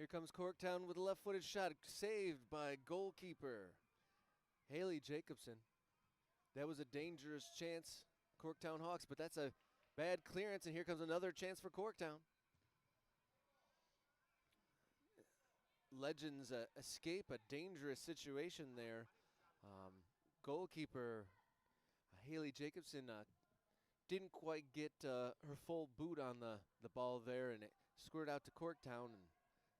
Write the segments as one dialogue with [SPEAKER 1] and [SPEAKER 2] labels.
[SPEAKER 1] Here comes Corktown with a left-footed shot, saved by goalkeeper Haley Jacobson. That was a dangerous chance, Corktown Hawks, but that's a bad clearance, and here comes another chance for Corktown. Legends escape a dangerous situation there. Goalkeeper Haley Jacobson didn't quite get her full boot on the ball there, and it squirted out to Corktown and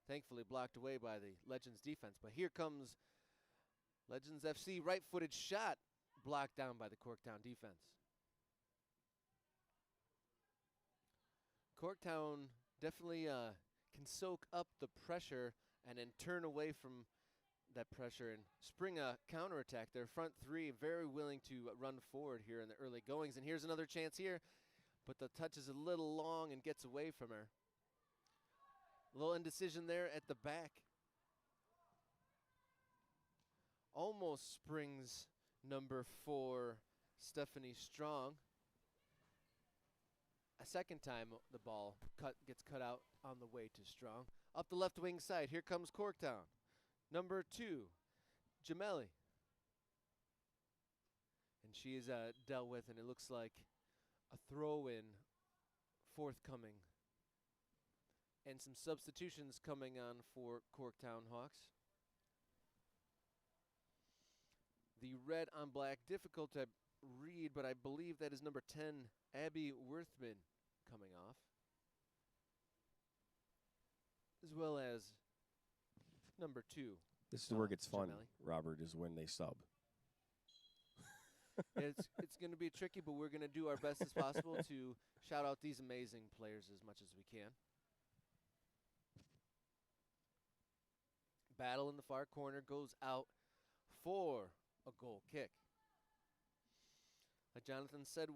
[SPEAKER 1] thankfully blocked away by the Legends defense. But here comes Legends FC, right-footed shot, blocked down by the Corktown defense. Corktown definitely can soak up the pressure and then turn away from that pressure and spring a counterattack. Their front three very willing to run forward here in the early goings. And here's another chance here, but the touch is a little long and gets away from her. A little indecision there at the back. Almost springs number 4, Stephanie Strong. A second time the ball gets cut out on the way to Strong. Up the left wing side, here comes Corktown. Number 2, Jameli. And she is dealt with, and it looks like a throw-in forthcoming. And some substitutions coming on for Corktown Hawks. The red on black, difficult to read, but I believe that is number 10, Abby Worthman, coming off. As well as number 2.
[SPEAKER 2] This is where it gets fun,
[SPEAKER 1] Jameli.
[SPEAKER 2] Robert, is when they sub.
[SPEAKER 1] It's going to be tricky, but we're going to do our best as possible to shout out these amazing players as much as we can. Battle in the far corner goes out for a goal kick. Like Jonathan said,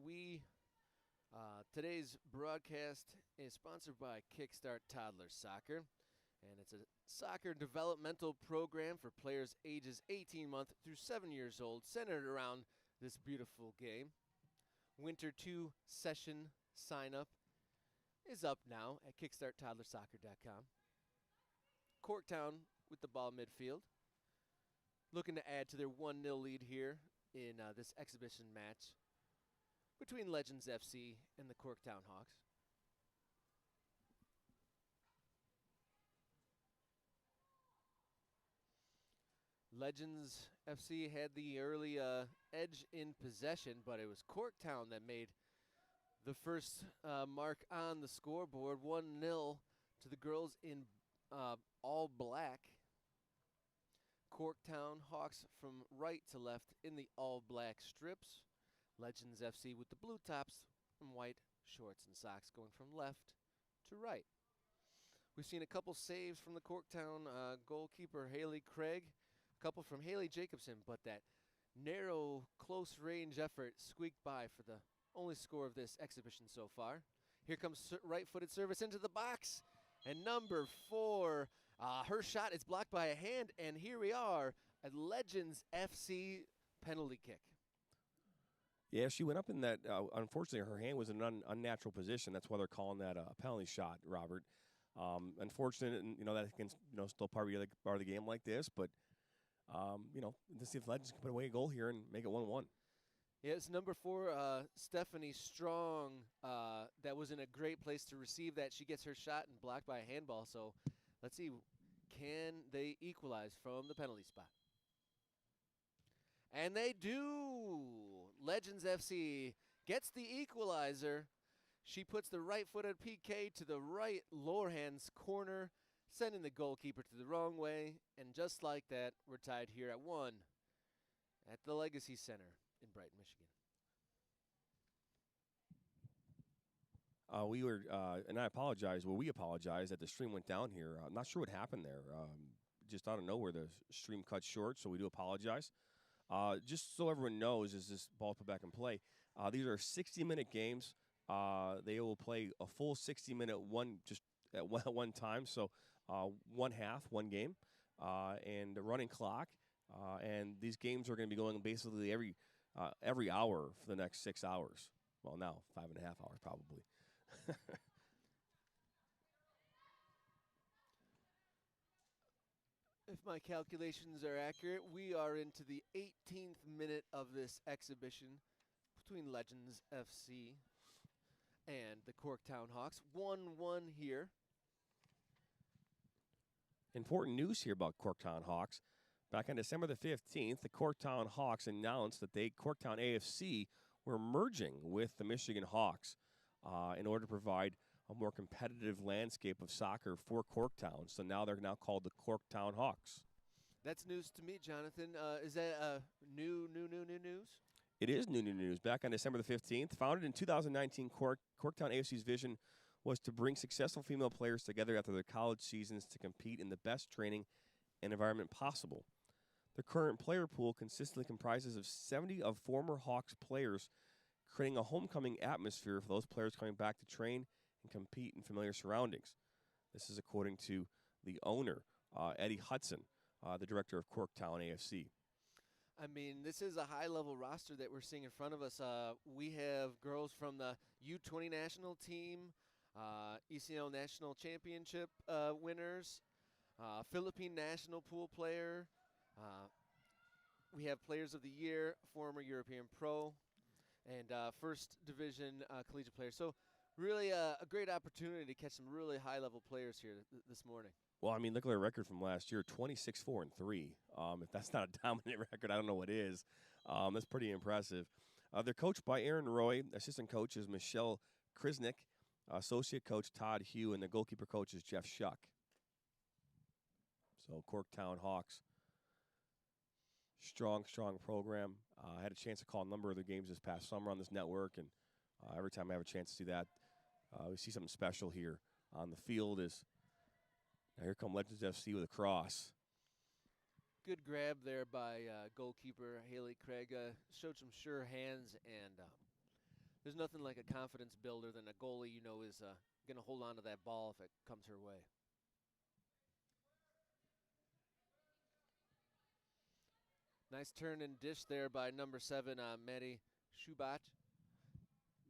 [SPEAKER 1] today's broadcast is sponsored by Kickstart Toddler Soccer, and it's a soccer developmental program for players ages 18 months through 7 years old, centered around this beautiful game. Winter 2 session sign-up is up now at kickstarttoddlersoccer.com. Corktown with the ball midfield, looking to add to their 1-0 lead here in this exhibition match between Legends FC and the Corktown Hawks. Legends FC had the early edge in possession, but it was Corktown that made the first mark on the scoreboard. 1-0 to the girls in all black. Corktown Hawks from right to left in the all black strips. Legends FC with the blue tops and white shorts and socks, going from left to right. We've seen a couple saves from the Corktown goalkeeper Haley Craig, a couple from Haley Jacobson, but that narrow, close range effort squeaked by for the only score of this exhibition so far. Here comes right-footed service into the box, and number 4, her shot is blocked by a hand, and here we are, a Legends FC penalty kick.
[SPEAKER 2] Yeah, she went up in that. Unfortunately, her hand was in an unnatural position. That's why they're calling that a penalty shot, Robert. Unfortunate, and that can still part of the game like this. But to see if Legends can put away a goal here and make it 1-1.
[SPEAKER 1] Yeah, it's number 4, Stephanie Strong. That was in a great place to receive that. She gets her shot and blocked by a handball. So let's see, can they equalize from the penalty spot? And they do. Legends FC gets the equalizer. She puts the right-footed PK to the right lower hand's corner, sending the goalkeeper to the wrong way. And just like that, we're tied here at 1 at the Legacy Center in Brighton, Michigan.
[SPEAKER 2] And I apologize. Well, we apologize that the stream went down here. I'm not sure what happened there. Just out of nowhere, the stream cut short, so we do apologize. Just so everyone knows, as this ball put back in play, these are 60-minute games. They will play a full 60-minute just at one time, so one half, one game, and a running clock. And these games are going to be going basically every hour for the next 6 hours. Well, now 5.5 hours probably.
[SPEAKER 1] If my calculations are accurate, we are into the 18th minute of this exhibition between Legends FC and the Corktown Hawks. 1-1 here.
[SPEAKER 2] Important news here about Corktown Hawks. Back on December the 15th, the Corktown Hawks announced that Corktown AFC were merging with the Michigan Hawks in order to provide a more competitive landscape of soccer for Corktown. So now they're now called the Corktown Hawks.
[SPEAKER 1] That's news to me, Jonathan. Is that new news?
[SPEAKER 2] It is new news. Back on December the 15th, founded in 2019, Corktown AFC's vision was to bring successful female players together after their college seasons to compete in the best training and environment possible. The current player pool consistently comprises of 70 of former Hawks players, creating a homecoming atmosphere for those players coming back to train and compete in familiar surroundings. This is according to the owner, Eddie Hudson, the director of Corktown AFC.
[SPEAKER 1] I mean, this is a high-level roster that we're seeing in front of us. We have girls from the U20 national team, ECL national championship winners, Philippine national pool player. We have players of the year, former European pro, and first division collegiate players. So really a great opportunity to catch some really high-level players here this morning.
[SPEAKER 2] Well, I mean, look at their record from last year, 26-4-3. If that's not a dominant record, I don't know what is. That's pretty impressive. They're coached by Aaron Roy. Assistant coach is Michelle Krisnick. Associate coach Todd Hugh, and the goalkeeper coach is Jeff Shuck. So Corktown Hawks, strong program. I had a chance to call a number of their games this past summer on this network, and every time I have a chance to do that, we see something special here on the field. Now here come Legends FC with a cross.
[SPEAKER 1] Good grab there by goalkeeper Haley Craig. Showed some sure hands, and there's nothing like a confidence builder than a goalie you know is going to hold on to that ball if it comes her way. Nice turn and dish there by number 7, Mary Shubat.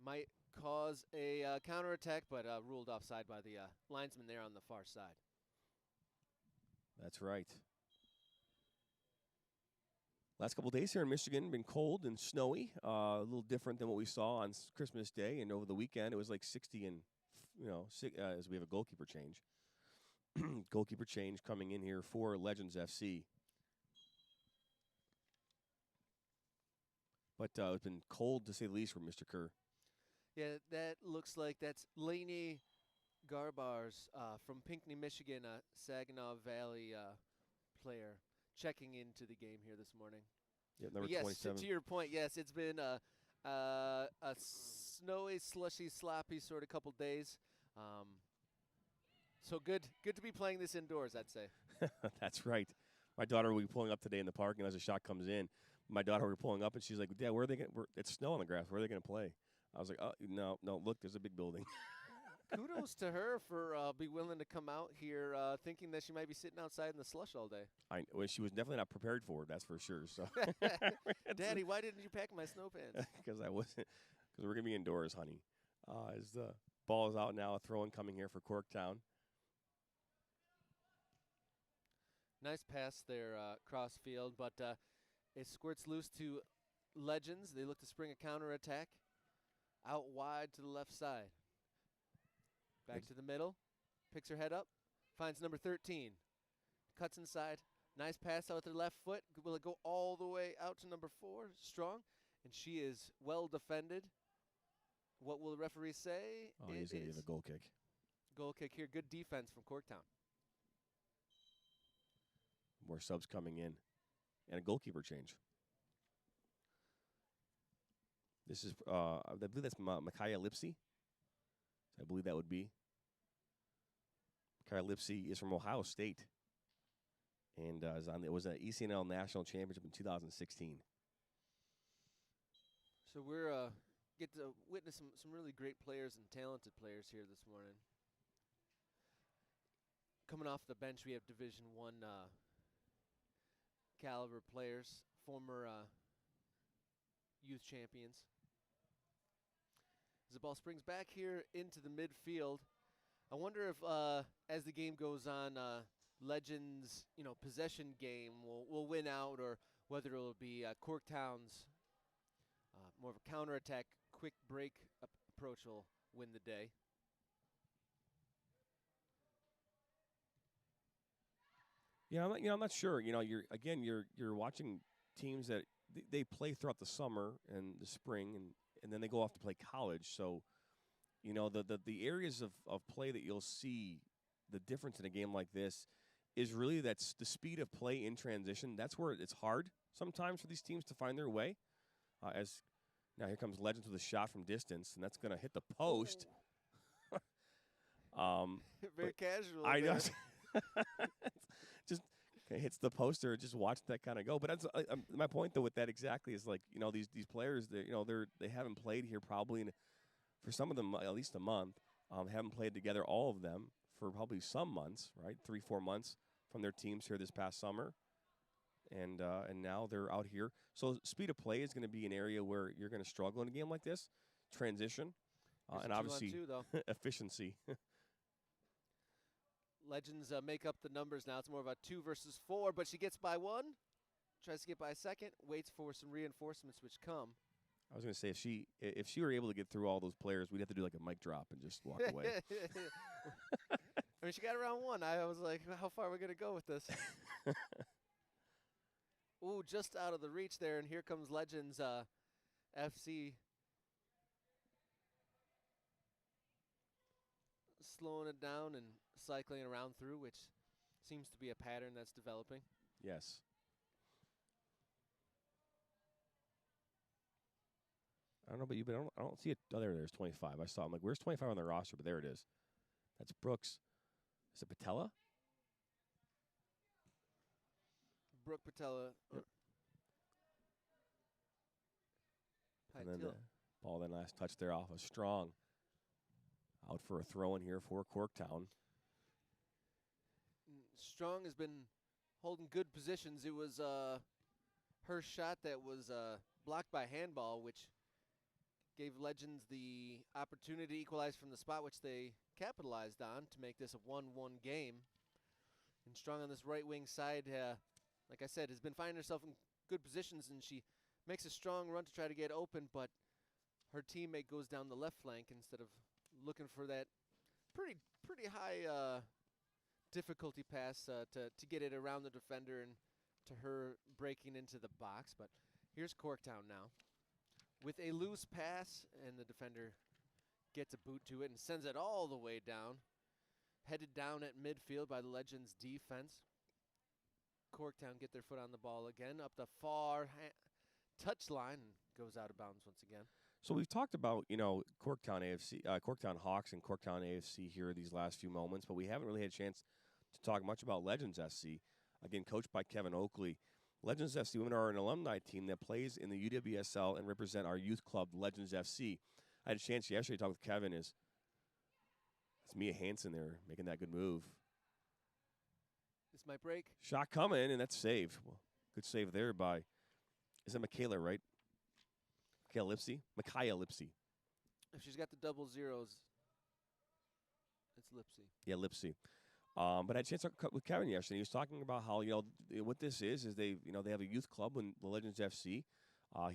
[SPEAKER 1] Might cause a counterattack, but ruled offside by the linesman there on the far side.
[SPEAKER 2] That's right. Last couple of days here in Michigan been cold and snowy, a little different than what we saw on Christmas Day, and over the weekend it was like 60 and as we have a goalkeeper change. Goalkeeper change coming in here for Legends FC. But it's been cold to say the least for Mr. Kerr.
[SPEAKER 1] Yeah, that looks like that's Lainey Garbars from Pinckney, Michigan, a Saginaw Valley player, checking into the game here this morning.
[SPEAKER 2] Yep, number
[SPEAKER 1] yes,
[SPEAKER 2] 27.
[SPEAKER 1] To your point, yes, it's been a snowy, slushy, sloppy sort of couple days. So good to be playing this indoors, I'd say.
[SPEAKER 2] That's right. My daughter will be pulling up today in the park, and as a shot comes in, my daughter will be pulling up, and she's like, Dad, where are they going? It's snow on the grass. Where are they going to play? I was like, oh, no, look, there's a big building.
[SPEAKER 1] Kudos to her for be willing to come out here thinking that she might be sitting outside in the slush all day.
[SPEAKER 2] Well, she was definitely not prepared for it, that's for sure. So,
[SPEAKER 1] Daddy, why didn't you pack my snow pants?
[SPEAKER 2] Because I wasn't. Because we're going to be indoors, honey. As the ball is out now, a throw-in coming here for Corktown.
[SPEAKER 1] Nice pass there, cross field, but it squirts loose to Legends. They look to spring a counterattack out wide to the left side. Back to the middle, picks her head up, finds number 13, cuts inside. Nice pass out with her left foot. Will it go all the way out to number 4? Strong, and she is well defended. What will the referee say?
[SPEAKER 2] Oh, he's going to give a goal kick.
[SPEAKER 1] Goal kick here. Good defense from Corktown.
[SPEAKER 2] More subs coming in, and a goalkeeper change. This is, I believe that's Micaiah Lipsy. I believe that would be. Micaiah Lipsy is from Ohio State, and it was an ECNL National Championship in 2016.
[SPEAKER 1] So we're get to witness some really great players and talented players here this morning. Coming off the bench, we have Division I caliber players, former youth champions. As the ball springs back here into the midfield, I wonder if, as the game goes on, Legends, possession game will win out, or whether it'll be Corktown's more of a counterattack, quick break approach will win the day.
[SPEAKER 2] Yeah, I'm not sure. You're watching teams that they play throughout the summer and the spring, and then they go off to play college. So, the areas of play that you'll see the difference in a game like this is really that's the speed of play in transition. That's where it's hard sometimes for these teams to find their way. As now here comes Legends with a shot from distance, and that's going to hit the post.
[SPEAKER 1] Very casual.
[SPEAKER 2] I know. Just hits the poster. Just watch that kind of go. But that's my point though with that exactly is like these players they haven't played here probably for some of them at least a month. Haven't played together all of them for probably some months, right? 3-4 months from their teams here this past summer, and now they're out here. So speed of play is going to be an area where you're going to struggle in a game like this. Transition, and obviously efficiency.
[SPEAKER 1] Legends make up the numbers now. It's more of a 2 versus 4, but she gets by 1, tries to get by a second, waits for some reinforcements which come.
[SPEAKER 2] I was going to say if she were able to get through all those players, we'd have to do like a mic drop and just walk away.
[SPEAKER 1] I mean, she got around 1. I was like, how far are we going to go with this? Ooh, just out of the reach there, and here comes Legends FC. Slowing it down and cycling around through, which seems to be a pattern that's developing.
[SPEAKER 2] Yes. I don't know about you, but I don't see it. Oh, there's 25. I saw. I'm like, where's 25 on the roster? But there it is. That's Brooks. Is it Patella?
[SPEAKER 1] Brooke Patella.
[SPEAKER 2] Yep. And then the ball, then last touch there off of Strong. Out for a throw in here for Corktown.
[SPEAKER 1] Strong has been holding good positions. It was her shot that was blocked by handball, which gave Legends the opportunity to equalize from the spot, which they capitalized on to make this a 1-1 game. And Strong on this right wing side, like I said, has been finding herself in good positions, and she makes a strong run to try to get open, but her teammate goes down the left flank instead of looking for that pretty high difficulty pass to get it around the defender and to her breaking into the box. But here's Corktown now with a loose pass, and the defender gets a boot to it and sends it all the way down. Headed down at midfield by the Legends defense. Corktown get their foot on the ball again, up the far touch line, and goes out of bounds once again.
[SPEAKER 2] So we've talked about, Corktown AFC, Corktown Hawks and Corktown AFC here these last few moments, but we haven't really had a chance to talk much about Legends FC. Again, coached by Kevin Oakley. Legends FC women are an alumni team that plays in the UWSL and represent our youth club, Legends FC. I had a chance yesterday to talk with Kevin. It's Mia Hansen there making that good move.
[SPEAKER 1] This might break.
[SPEAKER 2] Shot coming, and that's saved. Well, good save there by, is it Michaela, right? Micaiah Lipsy.
[SPEAKER 1] If she's got the double zeros, it's Lipsy.
[SPEAKER 2] Yeah, Lipsy. But I had a chance to talk with Kevin yesterday. He was talking about how what this is they have a youth club in the Legends FC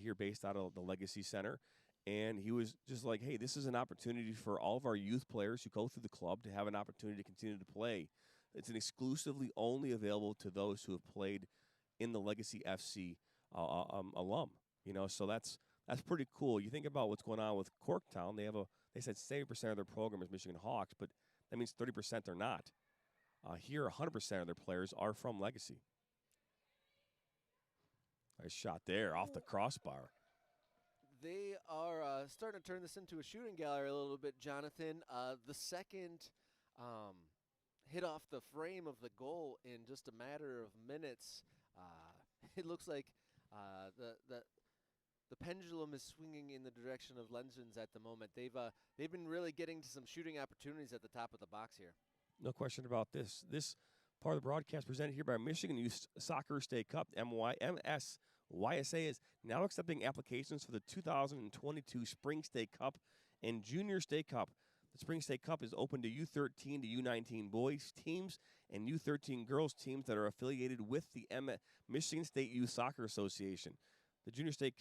[SPEAKER 2] here based out of the Legacy Center, and he was just like, hey, this is an opportunity for all of our youth players who go through the club to have an opportunity to continue to play. It's an exclusively only available to those who have played in the Legacy FC alum. So that's pretty cool. You think about what's going on with Corktown. They said 70% of their program is Michigan Hawks, but that means 30% are not. Here, 100% of their players are from Legacy. Nice shot there off the crossbar.
[SPEAKER 1] They are starting to turn this into a shooting gallery a little bit, Jonathan. The second hit off the frame of the goal in just a matter of minutes. It looks like the pendulum is swinging in the direction of Legends at the moment. They've been really getting to some shooting opportunities at the top of the box here.
[SPEAKER 2] No question about this. This part of the broadcast presented here by Michigan Youth Soccer State Cup, MYSA is now accepting applications for the 2022 Spring State Cup and Junior State Cup. The The Spring State Cup is open to U13 to U19 boys teams and U13 girls teams that are affiliated with the Michigan State Youth Soccer Association. The Junior State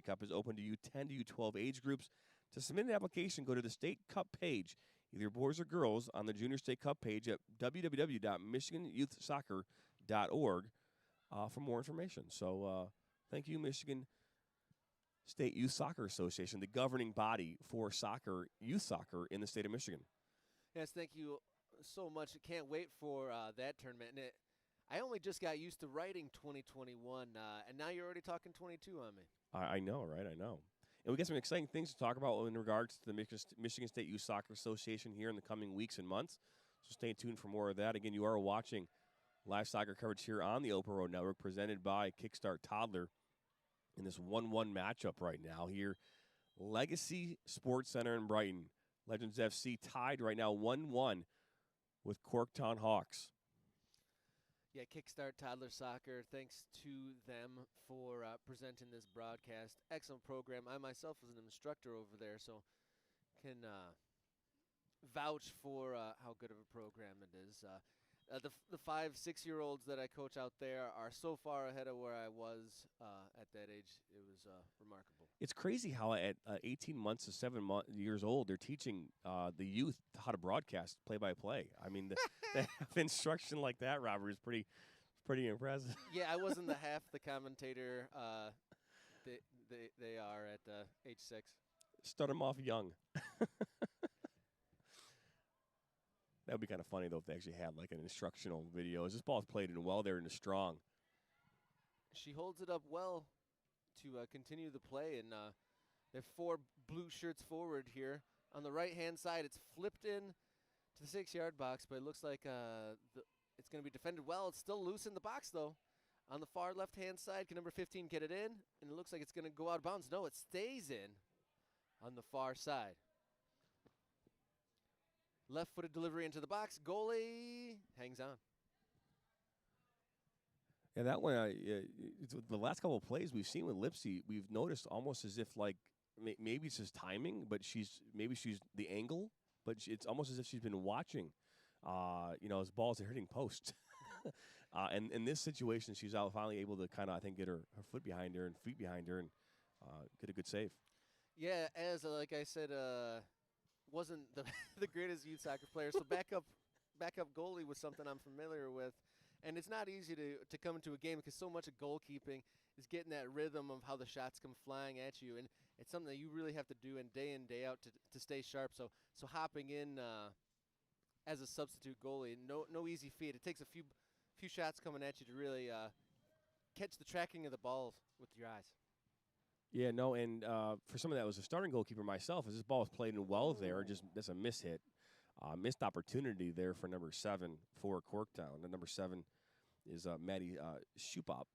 [SPEAKER 2] Cup is open to U10 to U12 age groups. To submit an application, go to the State Cup page, either boys or girls, on the Junior State Cup page at www.michiganyouthsoccer.org for more information. So thank you, Michigan State Youth Soccer Association, the governing body for soccer, youth soccer in the state of Michigan.
[SPEAKER 1] Yes, thank you so much. I can't wait for that tournament. And I only just got used to writing 2021, and now you're already talking 22 on me.
[SPEAKER 2] I know, right? I know. And we got some exciting things to talk about in regards to the Michigan State Youth Soccer Association here in the coming weeks and months. So stay tuned for more of that. Again, you are watching live soccer coverage here on the Open Road Network, presented by Kickstart Toddler in this 1-1 matchup right now here. Legacy Sports Center in Brighton. Legends FC tied right now 1-1 with Corktown Hawks.
[SPEAKER 1] Yeah, Kickstart Toddler Soccer, thanks to them for presenting this broadcast. Excellent program. I myself was an instructor over there, so can vouch for how good of a program it is. The 5-6-year-olds that I coach out there are so far ahead of where I was at that age. It was remarkable.
[SPEAKER 2] It's crazy how at 18 months to 7 years old, they're teaching the youth how to broadcast play-by-play. I mean, the instruction like that, Robert, is pretty impressive.
[SPEAKER 1] Yeah, I wasn't the half the commentator they are at age 6.
[SPEAKER 2] Start them off young. That would be kind of funny, though, if they actually had, like, an instructional video. As this ball's played in well there and is strong.
[SPEAKER 1] She holds it up well to continue the play, and they have 4 blue shirts forward here. On the right-hand side, it's flipped in to the 6-yard box, but it looks like it's going to be defended well. It's still loose in the box, though. On the far left-hand side, can number 15 get it in? And it looks like it's going to go out of bounds. No, it stays in on the far side. Left-footed delivery into the box. Goalie hangs on.
[SPEAKER 2] Yeah, that one, the last couple of plays we've seen with Lipsy, we've noticed almost as if, like, maybe it's just timing, but she's the angle, but it's almost as if she's been watching, as balls are hitting post. And in this situation, she's finally able to kind of, I think, get her foot behind her and feet behind her and get a good save.
[SPEAKER 1] Yeah, as like I said, wasn't the greatest youth soccer player, so backup goalie was something I'm familiar with. And it's not easy to come into a game because so much of goalkeeping is getting that rhythm of how the shots come flying at you. And it's something that you really have to do in, day out, to stay sharp. So hopping in as a substitute goalie, no easy feat. It takes a few shots coming at you to really catch the tracking of the balls with your eyes.
[SPEAKER 2] Yeah, no, and for someone that was a starting goalkeeper myself, as this ball was played in well there, that's a miss hit. Missed opportunity there for number 7 for Corktown. And number 7 is Maddie Shubach.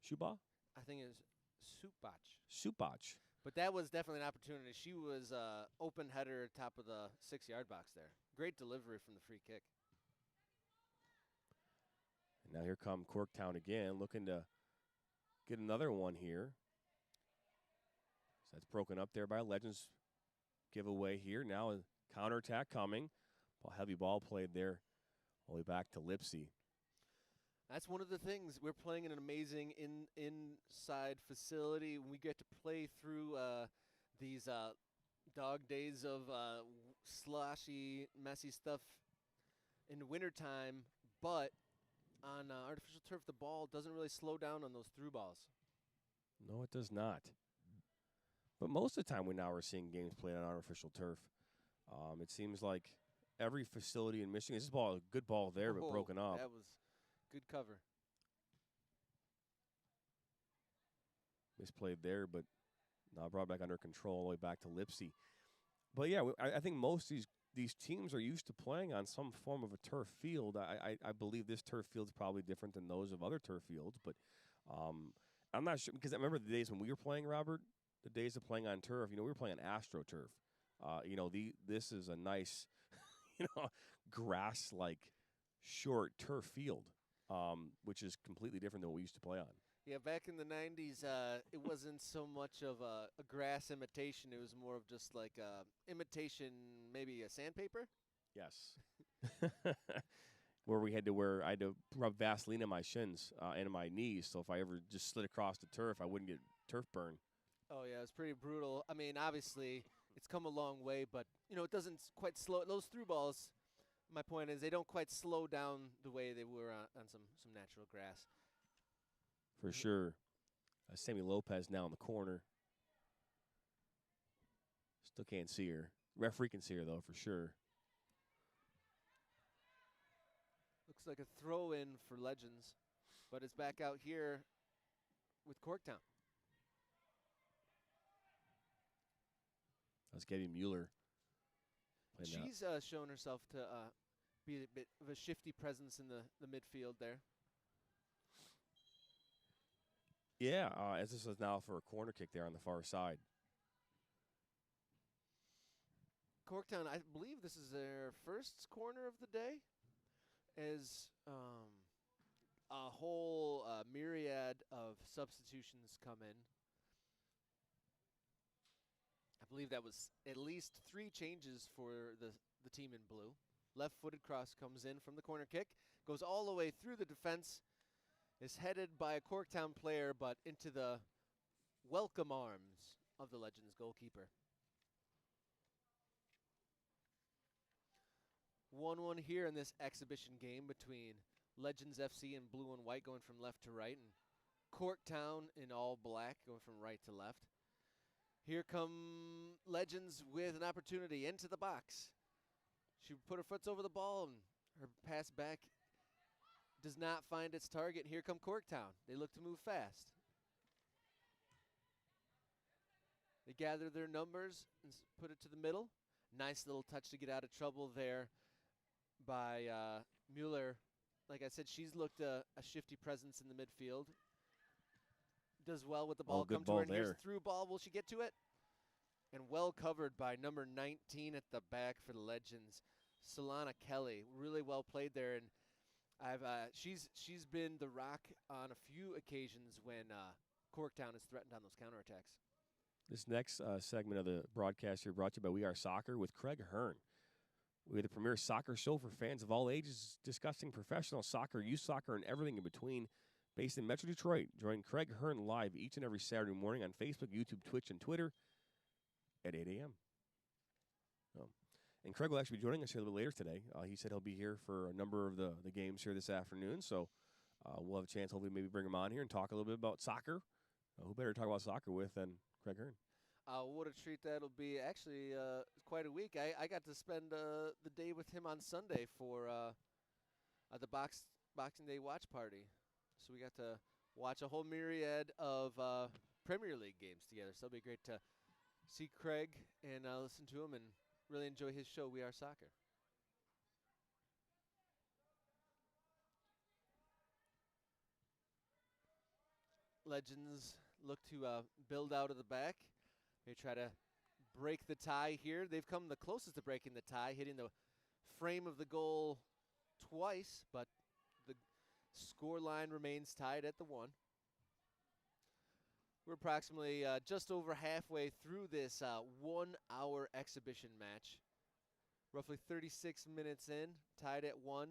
[SPEAKER 2] Shuba?
[SPEAKER 1] I think it was
[SPEAKER 2] Supach.
[SPEAKER 1] But that was definitely an opportunity. She was open header, top of the 6-yard box there. Great delivery from the free kick.
[SPEAKER 2] And now here come Corktown again, looking to get another one here. So that's broken up there by Legends giveaway here. Now a counterattack coming. Heavy ball played there all the way back to Lipsy.
[SPEAKER 1] That's one of the things. We're playing in an amazing inside facility. We get to play through these dog days of sloshy, messy stuff in the wintertime. But on artificial turf, the ball doesn't really slow down on those through balls.
[SPEAKER 2] No, it does not. But most of the time we're seeing games played on artificial turf. It seems like every facility in Michigan, this ball, a good ball there, but broken up.
[SPEAKER 1] That was good cover.
[SPEAKER 2] Misplayed there, but now brought back under control all the way back to Lipsy. But yeah, I think most of these teams are used to playing on some form of a turf field. I believe this turf field is probably different than those of other turf fields, but I'm not sure, because I remember the days when we were playing, Robert, the days of playing on turf, we were playing AstroTurf. This is a nice, grass-like short turf field, which is completely different than what we used to play on.
[SPEAKER 1] Yeah, back in the 90s, it wasn't so much of a grass imitation. It was more of just like imitation, maybe a sandpaper.
[SPEAKER 2] Yes. Where I had to rub Vaseline on my shins and my knees, so if I ever just slid across the turf, I wouldn't get turf burn.
[SPEAKER 1] Oh yeah, it's pretty brutal. I mean, obviously, it's come a long way, but it doesn't quite slow those through balls. My point is, they don't quite slow down the way they were on some natural grass.
[SPEAKER 2] For sure. Sammy Lopez now in the corner. Still can't see her. Referee can see her, though, for sure.
[SPEAKER 1] Looks like a throw in for Legends, but it's back out here with Corktown.
[SPEAKER 2] That's Gabby Mueller.
[SPEAKER 1] She's shown herself to be a bit of a shifty presence in the midfield there.
[SPEAKER 2] Yeah, as this is now for a corner kick there on the far side.
[SPEAKER 1] Corktown, I believe this is their first corner of the day, as a whole myriad of substitutions come in. I believe that was at least 3 changes for the team in blue. Left-footed cross comes in from the corner kick, goes all the way through the defense, is headed by a Corktown player, but into the welcome arms of the Legends goalkeeper. 1-1 here in this exhibition game between Legends FC in blue and white going from left to right, and Corktown in all black going from right to left. Here come Legends with an opportunity into the box. She put her foot over the ball, and her pass back does not find its target. Here come Corktown. They look to move fast. They gather their numbers and put it to the middle. Nice little touch to get out of trouble there by Mueller. Like I said, she's looked a shifty presence in the midfield. Does well with the ball.
[SPEAKER 2] Good
[SPEAKER 1] Come
[SPEAKER 2] ball
[SPEAKER 1] to her, and here's
[SPEAKER 2] there.
[SPEAKER 1] through ball. Will she get to it? And well covered by number 19 at the back for the Legends, Solana Kelly. Really well played there, and she's been the rock on a few occasions when Corktown has threatened on those counterattacks.
[SPEAKER 2] This next segment of the broadcast here brought to you by We Are Soccer with Craig Hearn. We're the premier soccer show for fans of all ages, discussing professional soccer, youth soccer, and everything in between. Based in Metro Detroit, join Craig Hearn live each and every Saturday morning on Facebook, YouTube, Twitch, and Twitter at 8 a.m. And Craig will actually be joining us here a little bit later today. He said he'll be here for a number of the games here this afternoon, so we'll have a chance hopefully maybe bring him on here and talk a little bit about soccer. Who better to talk about soccer with than Craig Hearn?
[SPEAKER 1] What a treat that'll be. Actually, quite a week. I got to spend the day with him on Sunday for the Boxing Day watch party. So we got to watch a whole myriad of Premier League games together. So it'll be great to see Craig and listen to him and really enjoy his show, We Are Soccer. Legends look to build out of the back. They try to break the tie here. They've come the closest to breaking the tie, hitting the frame of the goal twice, but the score line remains tied at the 1. We're approximately just over halfway through this 1-hour exhibition match. Roughly 36 minutes in, tied at 1.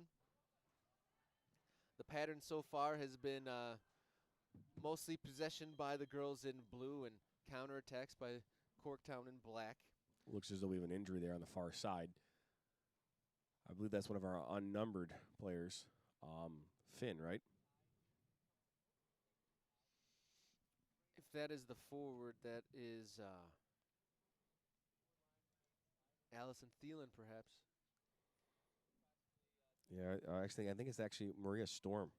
[SPEAKER 1] The pattern so far has been mostly possession by the girls in blue and counterattacks by Corktown in black.
[SPEAKER 2] Looks as though we have an injury there on the far side. I believe that's one of our unnumbered players. Finn, right?
[SPEAKER 1] If that is the forward, that is Allison Thielen, perhaps.
[SPEAKER 2] Yeah, actually, I think it's actually Maria Storm.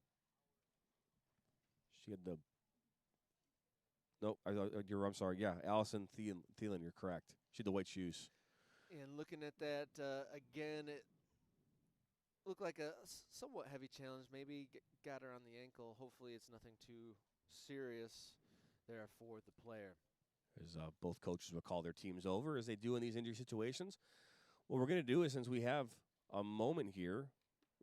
[SPEAKER 2] She had the... No, I'm sorry. Yeah, Allison Thielen, you're correct. She had the white shoes.
[SPEAKER 1] And looking at that, again, it looked like a somewhat heavy challenge. Maybe got her on the ankle. Hopefully it's nothing too serious there for the player.
[SPEAKER 2] As both coaches will call their teams over, as they do in these injury situations. What we're going to do is, since we have a moment here,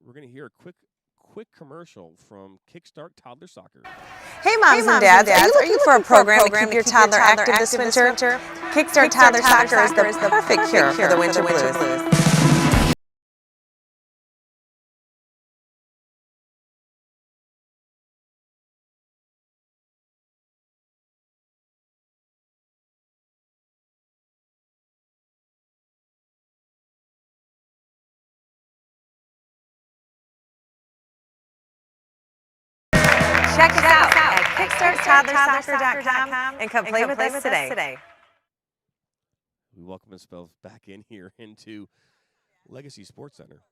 [SPEAKER 2] we're going to hear a quick commercial from Kickstart Toddler Soccer.
[SPEAKER 3] Hey moms and dads, are you looking for a program to keep your toddler active this winter? Kickstart Toddler Soccer is the perfect cure for the winter blues. Check us out at kickstarttoddlersoccer.com and come play with us today.
[SPEAKER 2] We welcome us both back in here into Legacy Sports Center.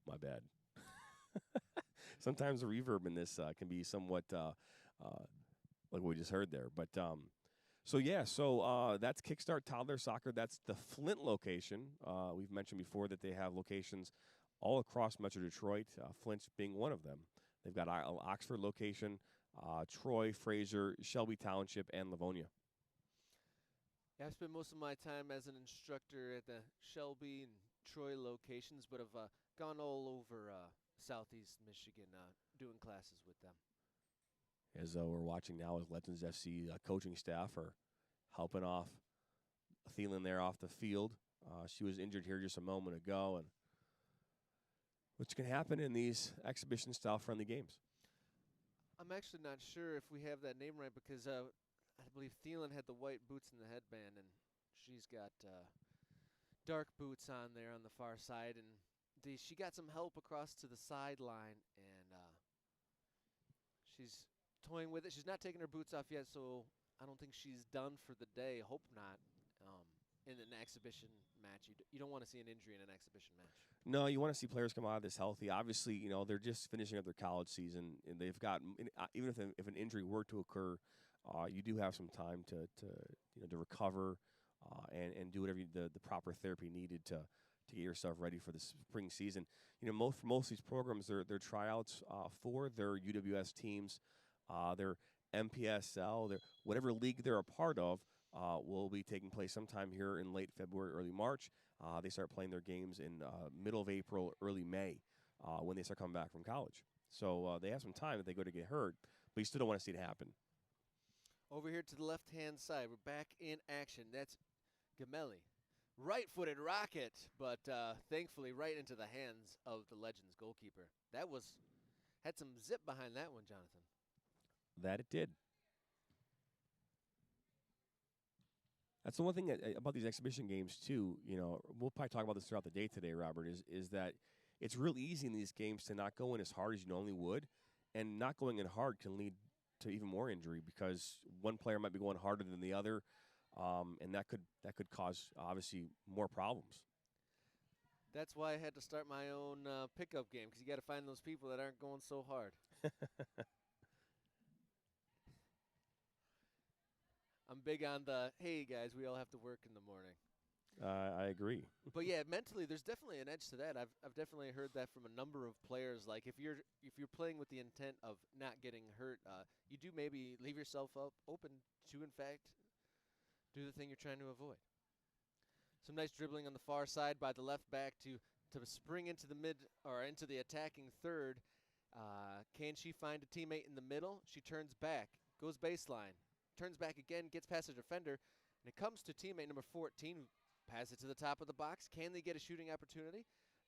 [SPEAKER 2] My bad. Sometimes the reverb in this can be somewhat like we just heard there. But so that's Kickstart Toddler Soccer. That's the Flint location. We've mentioned before that they have locations all across Metro Detroit, Flint being one of them. They've got an Oxford location, Troy, Fraser, Shelby Township, and Livonia.
[SPEAKER 1] Yeah, I've spent most of my time as an instructor at the Shelby and Troy locations, but have gone all over Southeast Michigan doing classes with them.
[SPEAKER 2] As we're watching now as Legends FC coaching staff are helping off Thielen there off the field. She was injured here just a moment ago, and which can happen in these exhibition-style friendly games.
[SPEAKER 1] I'm actually not sure if we have that name right because I believe Thielen had the white boots and the headband, and she's got dark boots on there on the far side, and she got some help across to the sideline, and she's toying with it. She's not taking her boots off yet, so I don't think she's done for the day. Hope not. In an exhibition match, you don't want to see an injury in an exhibition match.
[SPEAKER 2] No, you want to see players come out of this healthy. Obviously, they're just finishing up their college season, and they've got even if an injury were to occur, you do have some time to recover and do whatever the proper therapy needed to get yourself ready for the spring season. For most of these programs, their tryouts for their UWS teams, their MPSL, their whatever league they're a part of, will be taking place sometime here in late February, early March. They start playing their games in middle of April, early May, when they start coming back from college. So they have some time if they go to get hurt, but you still don't want to see it happen.
[SPEAKER 1] Over here to the left-hand side, we're back in action. That's Gamelli. Right-footed rocket, but thankfully right into the hands of the Legends goalkeeper. Had some zip behind that one, Jonathan.
[SPEAKER 2] That it did. That's the one thing about these exhibition games, too. We'll probably talk about this throughout the day today, Robert, is that it's real easy in these games to not go in as hard as you normally would, and not going in hard can lead to even more injury because one player might be going harder than the other, and that could cause, obviously, more problems.
[SPEAKER 1] That's why I had to start my own pickup game because you got to find those people that aren't going so hard. I'm big on hey, guys, we all have to work in the morning.
[SPEAKER 2] I agree.
[SPEAKER 1] But yeah, mentally, there's definitely an edge to that. I've definitely heard that from a number of players. Like if you're playing with the intent of not getting hurt, you do maybe leave yourself open to, in fact, do the thing you're trying to avoid. Some nice dribbling on the far side by the left back to spring into the into the attacking third. Can she find a teammate in the middle? She turns back, goes baseline. Turns back again, gets past a defender, and it comes to teammate number 14, who passes it to the top of the box. Can they get a shooting opportunity?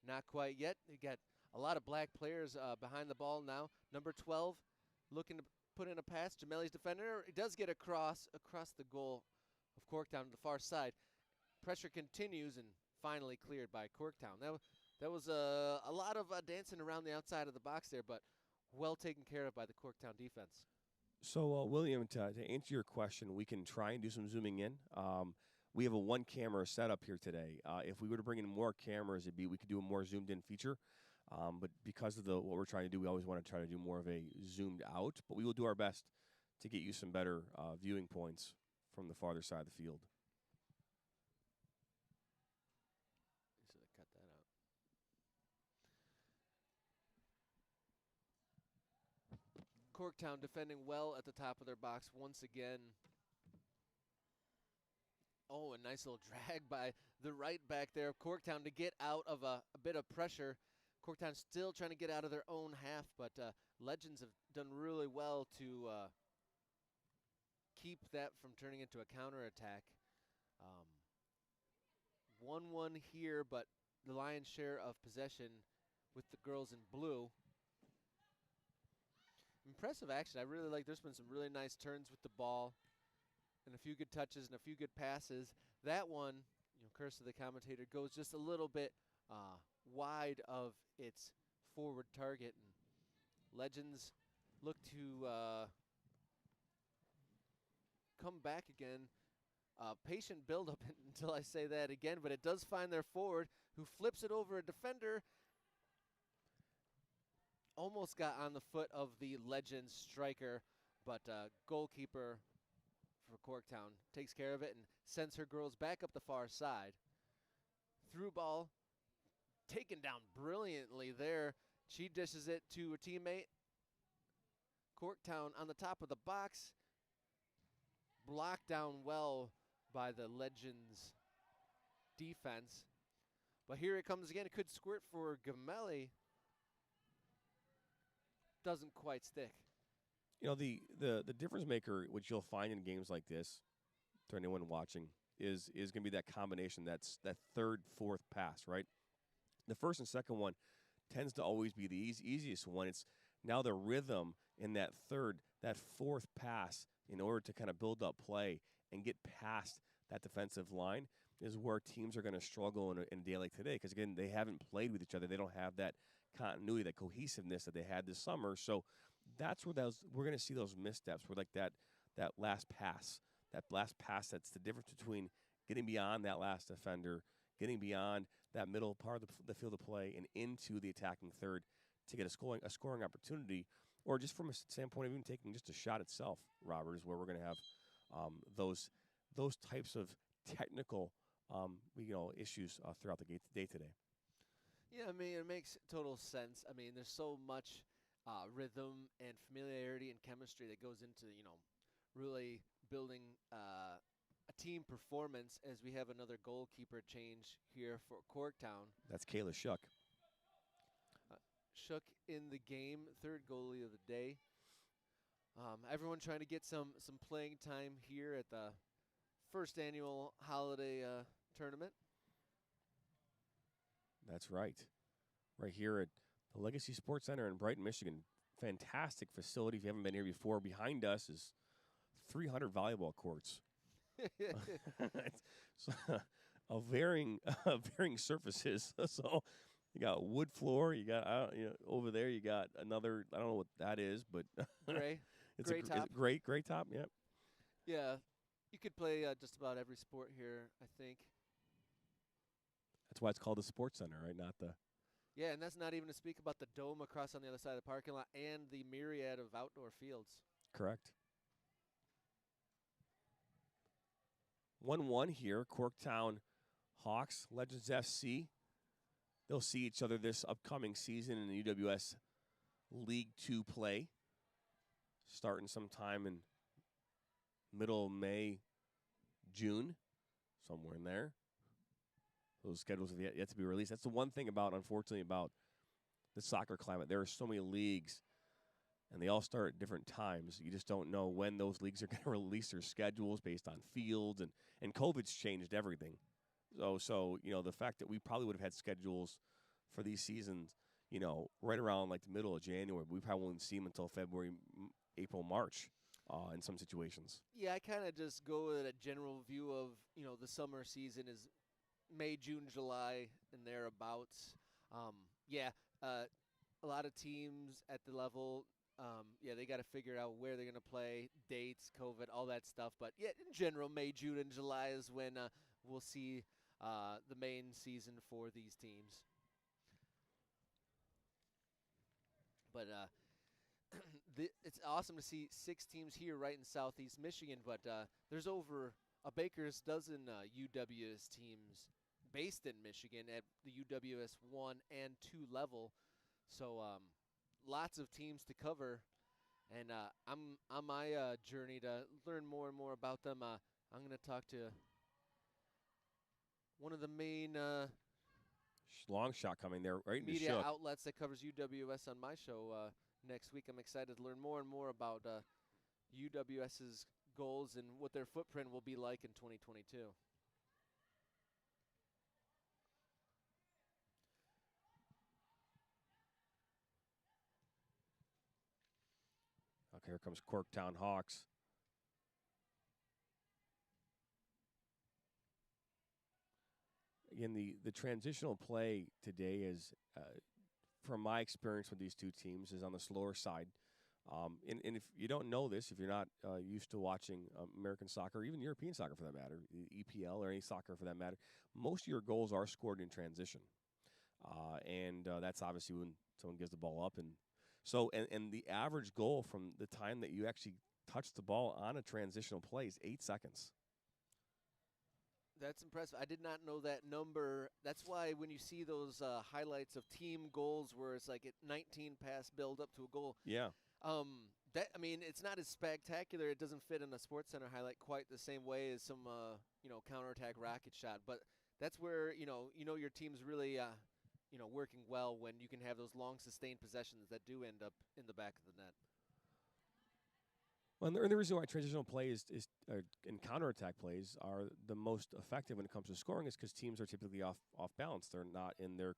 [SPEAKER 1] Not quite yet. They got a lot of black players behind the ball now. Number 12 looking to put in a pass. Jameli's defender. It does get across the goal of Corktown to the far side. Pressure continues and finally cleared by Corktown. That was a lot of dancing around the outside of the box there, but well taken care of by the Corktown defense.
[SPEAKER 2] So, William, to answer your question, we can try and do some zooming in. We have a one-camera setup here today. If we were to bring in more cameras, we could do a more zoomed-in feature. But because of what we're trying to do, we always want to try to do more of a zoomed out. But we will do our best to get you some better viewing points from the farther side of the field.
[SPEAKER 1] Corktown defending well at the top of their box once again. Oh, a nice little drag by the right back there of Corktown to get out of a bit of pressure. Corktown still trying to get out of their own half, but Legends have done really well to keep that from turning into a counterattack. 1-1 here, but the lion's share of possession with the girls in blue. Impressive action. I really like. There's been some really nice turns with the ball, and a few good touches and a few good passes. That one, curse of the commentator, goes just a little bit wide of its forward target. And Legends look to come back again. Patient build-up until I say that again, but it does find their forward, who flips it over a defender. Almost got on the foot of the Legends striker, but goalkeeper for Corktown takes care of it and sends her girls back up the far side. Through ball, taken down brilliantly there. She dishes it to a teammate. Corktown on the top of the box. Blocked down well by the Legends defense. But here it comes again. It could squirt for Gamelli. Doesn't quite stick.
[SPEAKER 2] The difference maker, which you'll find in games like this, to anyone watching, is going to be that combination. That's that third, fourth pass, right? The first and second one tends to always be the easiest one. It's now the rhythm in that third, that fourth pass, in order to kind of build up play and get past that defensive line, is where teams are going to struggle in a day like today. Because, again, they haven't played with each other. They don't have that continuity, that cohesiveness that they had this summer. So that's where we're going to see those missteps, where like that last pass, that's the difference between getting beyond that last defender, getting beyond that middle part of the field of play and into the attacking third to get a scoring opportunity, or just from a standpoint of even taking just a shot itself, Robert, is where we're going to have those types of technical issues throughout the day today.
[SPEAKER 1] Yeah, I mean, it makes total sense. I mean, there's so much rhythm and familiarity and chemistry that goes into, really building a team performance, as we have another goalkeeper change here for Corktown.
[SPEAKER 2] That's Kayla Shuck.
[SPEAKER 1] Shook in the game, third goalie of the day. Everyone trying to get some playing time here at the first annual holiday tournament.
[SPEAKER 2] That's right. Right here at the Legacy Sports Center in Brighton, Michigan. Fantastic facility. If you haven't been here before, behind us is 300 volleyball courts. It's varying surfaces. So you got wood floor. You got over there. You got another. I don't know what that is, but
[SPEAKER 1] gray.
[SPEAKER 2] It's
[SPEAKER 1] gray top.
[SPEAKER 2] Gray top. Yep.
[SPEAKER 1] Yeah, you could play just about every sport here, I think.
[SPEAKER 2] That's why it's called the Sports Center, right? Not the.
[SPEAKER 1] Yeah, and that's not even to speak about the dome across on the other side of the parking lot and the myriad of outdoor fields.
[SPEAKER 2] Correct. 1-1 here, Corktown Hawks, Legends FC. They'll see each other this upcoming season in the UWS League 2 play, starting sometime in middle of May, June, somewhere in there. Those schedules have yet to be released. That's the one thing unfortunately, about the soccer climate. There are so many leagues, and they all start at different times. You just don't know when those leagues are going to release their schedules based on fields, and COVID's changed everything. So the fact that we probably would have had schedules for these seasons, right around like the middle of January, we probably won't see them until February, April, March. In some situations.
[SPEAKER 1] Yeah, I kind of just go with a general view of, the summer season is May, June, July, and thereabouts. A lot of teams at the level, they got to figure out where they're going to play, dates, COVID, all that stuff. But, yeah, in general, May, June, and July is when we'll see the main season for these teams. But it's awesome to see 6 teams here right in Southeast Michigan, but there's over a baker's dozen UWS teams based in Michigan at the UWS 1 and 2 level. So lots of teams to cover, and I'm on my journey to learn more and more about them. I'm going to talk to one of the main
[SPEAKER 2] long shot coming there right into
[SPEAKER 1] media
[SPEAKER 2] Shook.
[SPEAKER 1] outlets that covers UWS on my show next week. I'm excited to learn more and more about UWS's goals and what their footprint will be like in 2022.
[SPEAKER 2] Okay, here comes Corktown Hawks. Again, the transitional play today is, from my experience with these two teams, is on the slower side. And if you don't know this, if you're not used to watching American soccer, or even European soccer for that matter, EPL or any soccer for that matter, most of your goals are scored in transition. And that's obviously when someone gives the ball up. And the average goal from the time that you actually touch the ball on a transitional play is 8 seconds.
[SPEAKER 1] That's impressive. I did not know that number. That's why when you see those highlights of team goals where it's like a 19 pass build up to a goal.
[SPEAKER 2] Yeah.
[SPEAKER 1] It's not as spectacular. It doesn't fit in a Sports Center highlight quite the same way as some counterattack rocket shot. But that's where your team's really working well when you can have those long sustained possessions that do end up in the back of the net.
[SPEAKER 2] Well, and the reason why transitional plays and counterattack plays are the most effective when it comes to scoring is because teams are typically off balance. They're not in their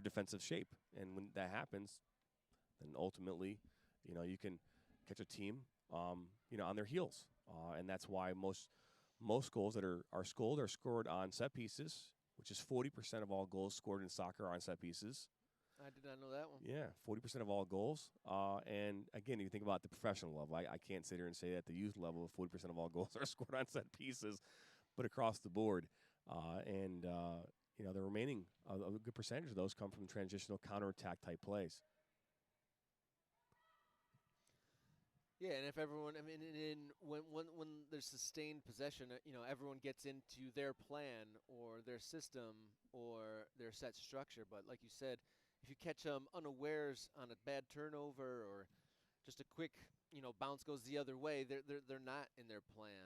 [SPEAKER 2] defensive shape, and when that happens, then ultimately, you can catch a team, on their heels, and that's why most goals that are scored are scored on set pieces, which is 40% of all goals scored in soccer are on set pieces.
[SPEAKER 1] I did not know that one.
[SPEAKER 2] Yeah, 40% of all goals. And again, you think about the professional level. I can't sit here and say at the youth level 40% of all goals are scored on set pieces, but across the board. The remaining a good percentage of those come from transitional counterattack type plays.
[SPEAKER 1] Yeah, and if everyone, when there's sustained possession, everyone gets into their plan or their system or their set structure. But like you said, if you catch them unawares on a bad turnover or just a quick, bounce goes the other way, they're not in their plan.